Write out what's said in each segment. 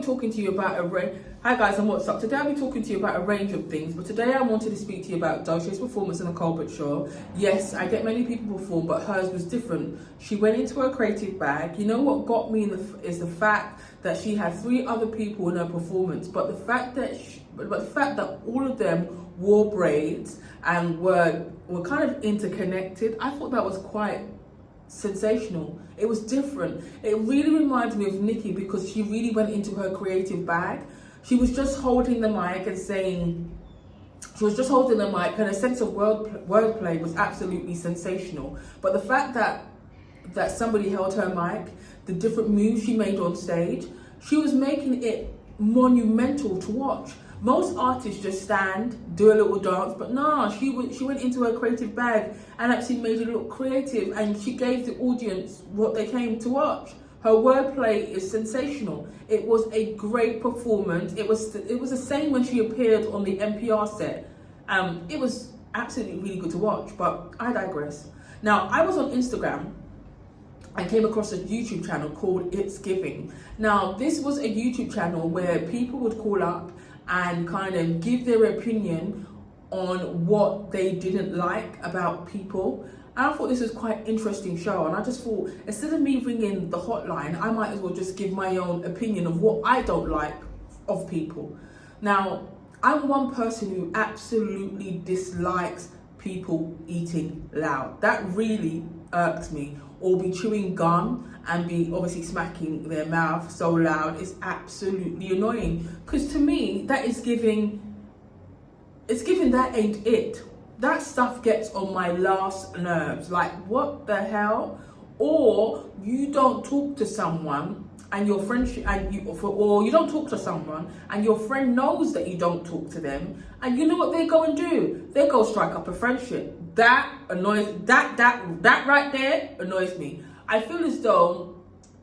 talking to you about hi guys, and what's up? Today I'll be talking to you about a range of things, but today I wanted to speak to you about Doja's performance in the Colbert Show. Yes, I get many people perform, but hers was different. She went into her creative bag. You know what got me is the fact that she had 3 other people in her performance, but the fact that all of them wore braids and were kind of interconnected, I thought that was quite sensational. It was different. It really reminded me of Nikki because she really went into her creative bag. She was just holding the mic and her sense of wordplay was absolutely sensational. But the fact that somebody held her mic, the different moves she made on stage, she was making it monumental to watch. Most artists just stand, do a little dance, but nah, she went into her creative bag and actually made it look creative, and she gave the audience what they came to watch. Her wordplay is sensational. It was a great performance. It was the same when she appeared on the NPR set. It was absolutely really good to watch, but I digress. Now, I was on Instagram and came across a YouTube channel called It's Giving. Now, this was a YouTube channel where people would call up and kind of give their opinion on what they didn't like about people. And I thought this was quite an interesting show, and I just thought, instead of me ringing the hotline, I might as well just give my own opinion of what I don't like of people. Now, I'm one person who absolutely dislikes people eating loud. That really irks me. Or be chewing gum and be obviously smacking their mouth so loud. It's absolutely annoying, because to me that is giving that ain't it. That stuff gets on my last nerves. Like, what the hell? Or you don't talk to someone and your friendship or you don't talk to someone and your friend knows that you don't talk to them, and you know what they go and do? They go strike up a friendship. That annoys, that right there annoys me. I feel as though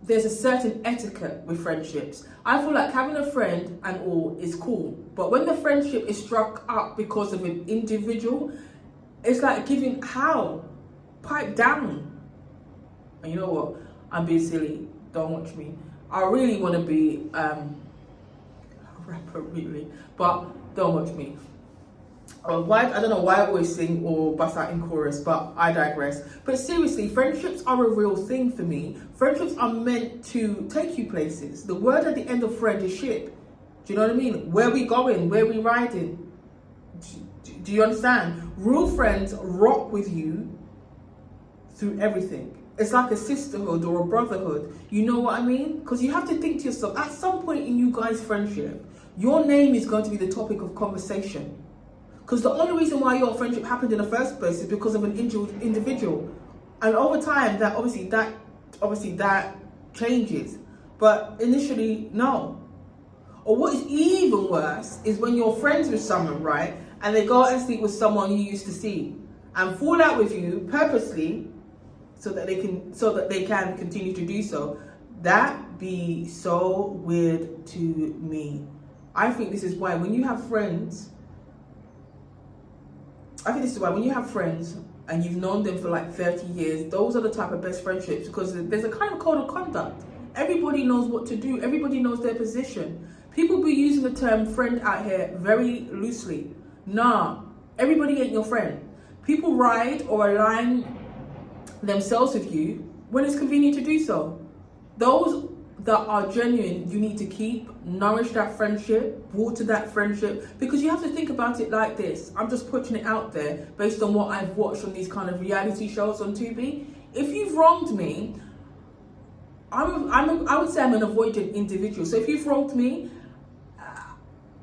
there's a certain etiquette with friendships. I feel like having a friend and all is cool, but when the friendship is struck up because of an individual, it's like giving, how? Pipe down. And you know what? I'm being silly. Don't watch me. I really want to be a rapper, really, but don't watch me. I don't know why I always sing or bust out in chorus, but I digress. But seriously, friendships are a real thing for me. Friendships are meant to take you places. The word at the end of friend is ship. Do you know what I mean? Where we going? Where we riding? Do you understand? Real friends rock with you through everything. It's like a sisterhood or a brotherhood. You know what I mean? Because you have to think to yourself, at some point in you guys' friendship, your name is going to be the topic of conversation. Because the only reason why your friendship happened in the first place is because of an individual, and over time that obviously that changes, but initially no. Or what is even worse is when you're friends with someone, right, and they go out and sleep with someone you used to see and fall out with you purposely so that they can continue to do so. That be so weird to me. I think this is why when you have friends and you've known them for like 30 years, those are the type of best friendships, because there's a kind of code of conduct. Everybody knows what to do. Everybody knows their position. People be using the term friend out here very loosely. Nah, everybody ain't your friend. People ride or align themselves with you when it's convenient to do so. Those that are genuine, you need to keep, nourish that friendship, water that friendship, because you have to think about it like this. I'm just putting it out there based on what I've watched on these kind of reality shows on tubi. If you've wronged me, I would say I'm an avoidant individual. So if you've wronged me,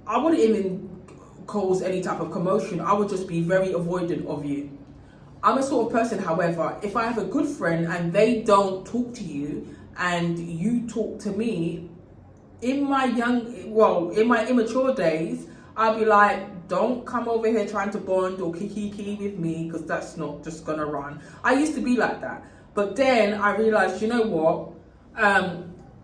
I wouldn't even cause any type of commotion. I would just be very avoidant of you. I'm a sort of person, however, if I have a good friend and they don't talk to you and you talk to me, in my immature days, I'd be like, don't come over here trying to bond or kiki with me, because that's not just gonna run. I used to be like that, but then I realized, you know what?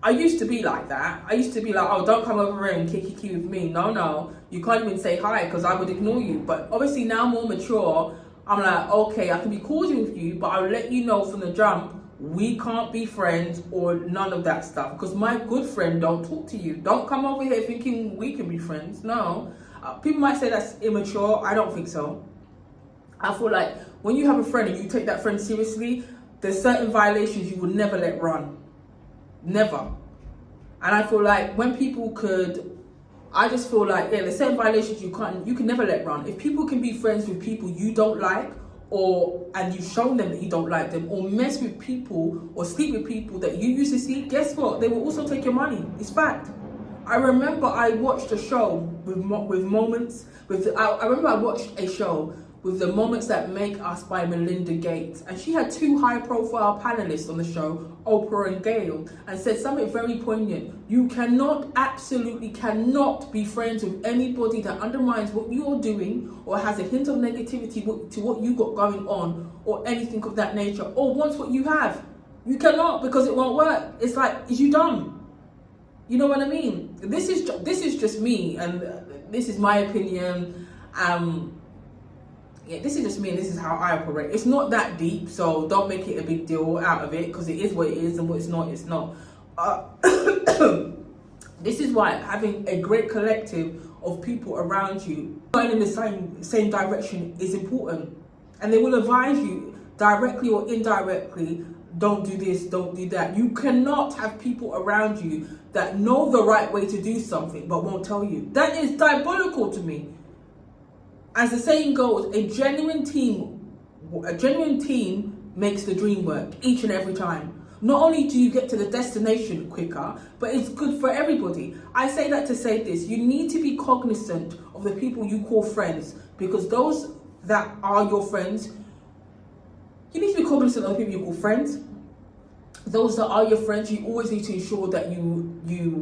I used to be like that. I used to be like, oh, don't come over here and kiki with me. No, you can't even say hi because I would ignore you. But obviously now more mature, I'm like, okay, I can be cordial with you, but I'll let you know from the jump we can't be friends or none of that stuff, because my good friend don't talk to you. Don't come over here thinking we can be friends. No. People might say that's immature. I don't think so. I feel like when you have a friend and you take that friend seriously, there's certain violations you will never let run. Never. And I feel like when people could, I just feel like, yeah, there's certain violations you can never let run. If people can be friends with people you don't like, and you've shown them that you don't like them, or mess with people or sleep with people that you used to see, guess what? They will also take your money. It's fact. I remember I watched a show with moments with. I remember I watched a show with The Moments That Make Us by Melinda Gates, and she had two high-profile panelists on the show, Oprah and Gayle, and said something very poignant. You absolutely cannot be friends with anybody that undermines what you're doing or has a hint of negativity to what you got going on or anything of that nature, or wants what you have. You cannot, because it won't work. It's like, is you dumb? You know what I mean? This is just me, and this is my opinion. Yeah, this is just me, and this is how I operate. It's not that deep, so don't make it a big deal out of it, because it is what it is, and what it's not, it's not. This is why having a great collective of people around you going in the same direction is important, and they will advise you directly or indirectly. Don't do this, don't do that. You cannot have people around you that know the right way to do something but won't tell you. That is diabolical to me. As the saying goes, a genuine team makes the dream work each and every time. Not only do you get to the destination quicker, but it's good for everybody. I say that to say this: you need to be cognizant of the people you call friends, because those that are your friends, you need to be cognizant of the people you call friends. Those that are your friends, you always need to ensure that you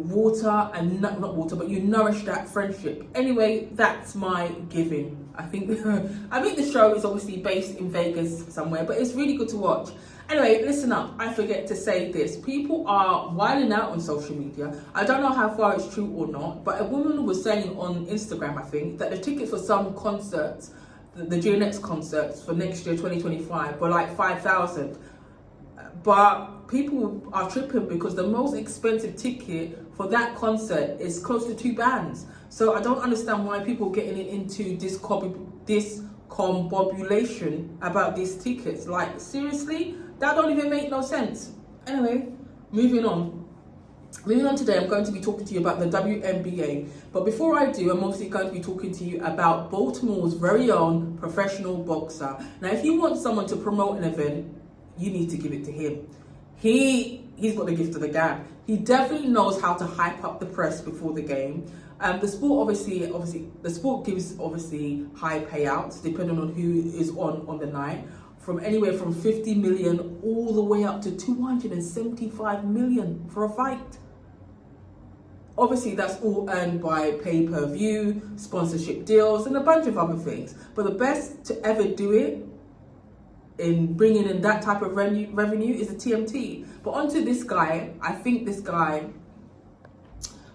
water and not water, but you nourish that friendship. Anyway, that's my giving. I think the show is obviously based in Vegas somewhere, but it's really good to watch. Anyway, listen up. I forget to say this. People are wilding out on social media. I don't know how far it's true or not, but a woman was saying on Instagram, I think, that the tickets for some concerts, the GNX concerts for next year, 2025, were like 5,000. But people are tripping, because the most expensive ticket for that concert is close to 2 bands. So I don't understand why people are getting into this discombobulation about these tickets. Like, seriously? That don't even make no sense. Anyway, moving on. Moving on today, I'm going to be talking to you about the WNBA. But before I do, I'm obviously going to be talking to you about Baltimore's very own professional boxer. Now, if you want someone to promote an event, you need to give it to him. He's got the gift of the gab. He definitely knows how to hype up the press before the game. The sport obviously the sport gives obviously high payouts depending on who is on the night, from anywhere from 50 million all the way up to 275 million for a fight. Obviously, that's all earned by pay-per-view, sponsorship deals, and a bunch of other things. But the best to ever do it in bringing in that type of revenue is the TMT. But onto this guy,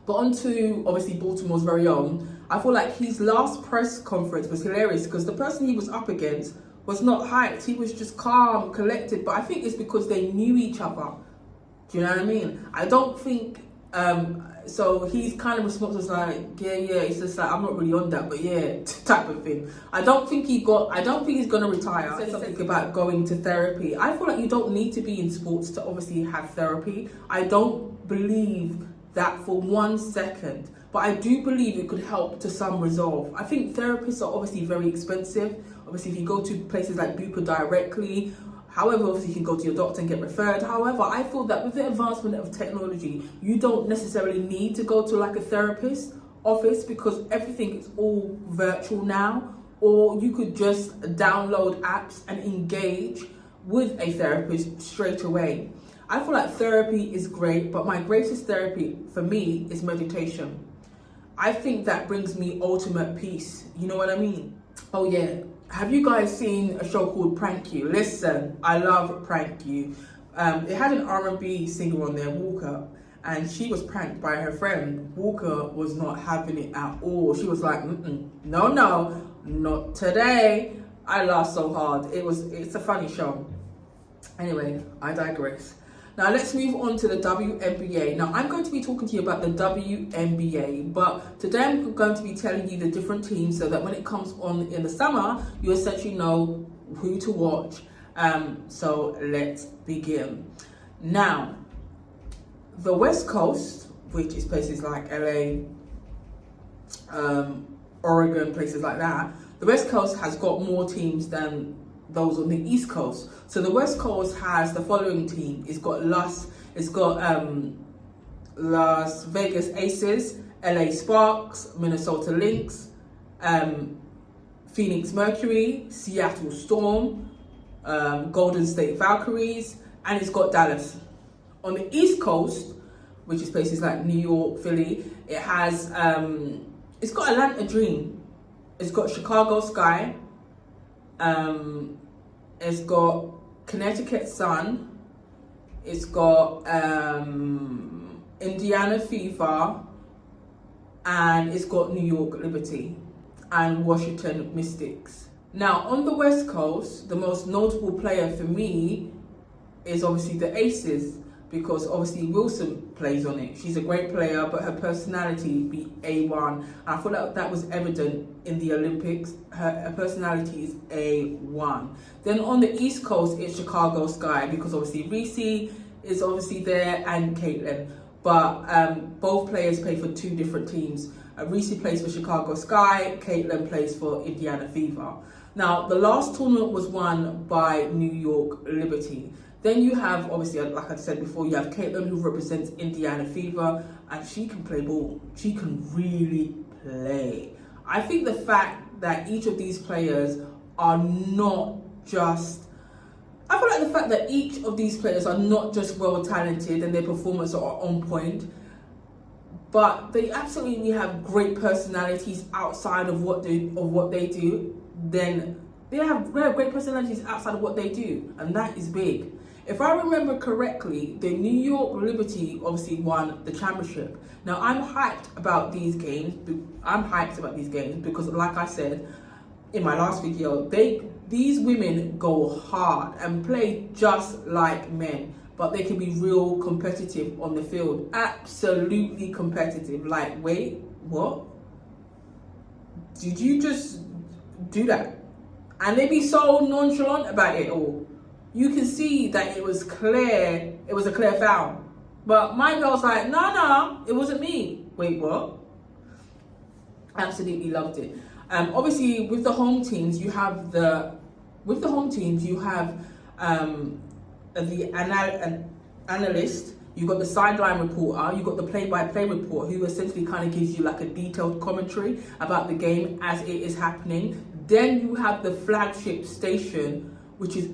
but onto obviously Baltimore's very own. I feel like his last press conference was hilarious, because the person he was up against was not hyped. He was just calm, collected. But I think it's because they knew each other. Do you know what I mean? I don't think, so he's kind of response was like, yeah, it's just like, I'm not really on that, but yeah, type of thing. I don't think he's gonna retire. He said something about going to therapy. I feel like you don't need to be in sports to obviously have therapy. I don't believe that for 1 second, but I do believe it could help to some resolve. I think therapists are obviously very expensive. Obviously, if you go to places like Bupa directly, however, obviously you can go to your doctor and get referred. However, I feel that with the advancement of technology, you don't necessarily need to go to like a therapist office, because everything is all virtual now. Or you could just download apps and engage with a therapist straight away. I feel like therapy is great, but my greatest therapy for me is meditation. I think that brings me ultimate peace. You know what I mean? Oh yeah. Have you guys seen a show called Prank You? Listen, I love Prank You. It had an R&B singer on there, Walker, and she was pranked by her friend. Walker was not having it at all. She was like, no, not today. I laughed so hard. It's a funny show. Anyway, I digress. Now let's move on to the WNBA. Now I'm going to be talking to you about the WNBA, but today I'm going to be telling you the different teams so that when it comes on in the summer, you essentially know who to watch. So let's begin. Now, the West Coast, which is places like LA, Oregon, places like that, the West Coast has got more teams than those on the East Coast. So the West Coast has the following team. It's got Las Vegas Aces, LA Sparks, Minnesota Lynx, Phoenix Mercury, Seattle Storm, Golden State Valkyries, and it's got Dallas. On the East Coast, which is places like New York, Philly, it has it's got Atlanta Dream, it's got Chicago Sky, it's got Connecticut Sun, it's got Indiana Fever, and it's got New York Liberty and Washington Mystics. Now on the West Coast, the most notable player for me is obviously the Aces, because obviously Wilson plays on it. She's a great player, but her personality be A1. I feel like that was evident in the Olympics. Her personality is A1. Then on the East Coast, it's Chicago Sky, because obviously Reese is obviously there and Caitlin. But both players play for two different teams. Reese plays for Chicago Sky, Caitlin plays for Indiana Fever. Now, the last tournament was won by New York Liberty. Then you have, obviously, like I said before, you have Caitlin, who represents Indiana Fever, and she can play ball. She can really play. I think the fact that each of these players are not just... I feel like the fact that each of these players are not just well-talented and their performances are on point, but they absolutely have great personalities outside of what they do. Then they have great personalities outside of what they do, and that is big. If I remember correctly, the New York Liberty obviously won the championship. Now I'm hyped about these games. Because, like I said in my last video, these women go hard and play just like men, but they can be real competitive on the field. Absolutely competitive. Like, wait, what? Did you just do that? And they be so nonchalant about it all. You can see that it was clear, it was a clear foul. But my girl's like, no, it wasn't me. Wait, what? Absolutely loved it. Obviously, with the home teams, you have the analyst, you got the sideline reporter, you got the play-by-play reporter, who essentially kind of gives you like a detailed commentary about the game as it is happening. Then you have the flagship station, which is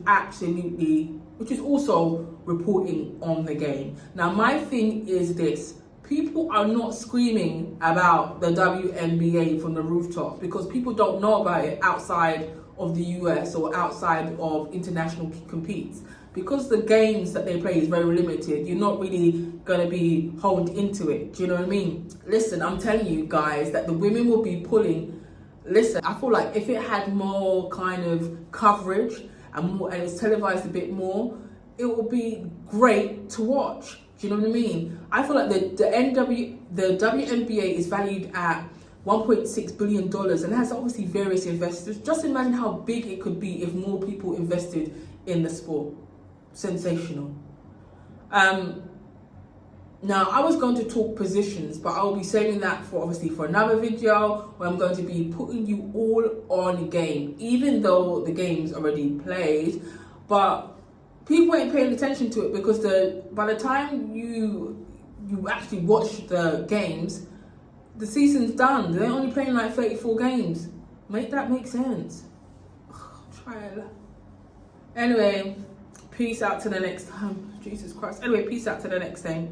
also reporting on the game. Now, my thing is this: people are not screaming about the WNBA from the rooftops because people don't know about it outside of the US or outside of international competes. Because the games that they play is very limited, you're not really going to be honed into it. Do you know what I mean? Listen, I'm telling you guys that the women will be pulling. Listen, I feel like if it had more kind of coverage and it's televised a bit more, it will be great to watch. Do you know what I mean? I feel like the WNBA is valued at $1.6 billion and has obviously various investors. Just imagine how big it could be if more people invested in the sport. Sensational. Now, I was going to talk positions, but I will be saving that for another video where I'm going to be putting you all on game, even though the game's already played. But people ain't paying attention to it because by the time you actually watch the games, the season's done. They're only playing like 34 games. Make that make sense. Try it. Anyway, peace out to the next time. Jesus Christ. Anyway, peace out to the next time.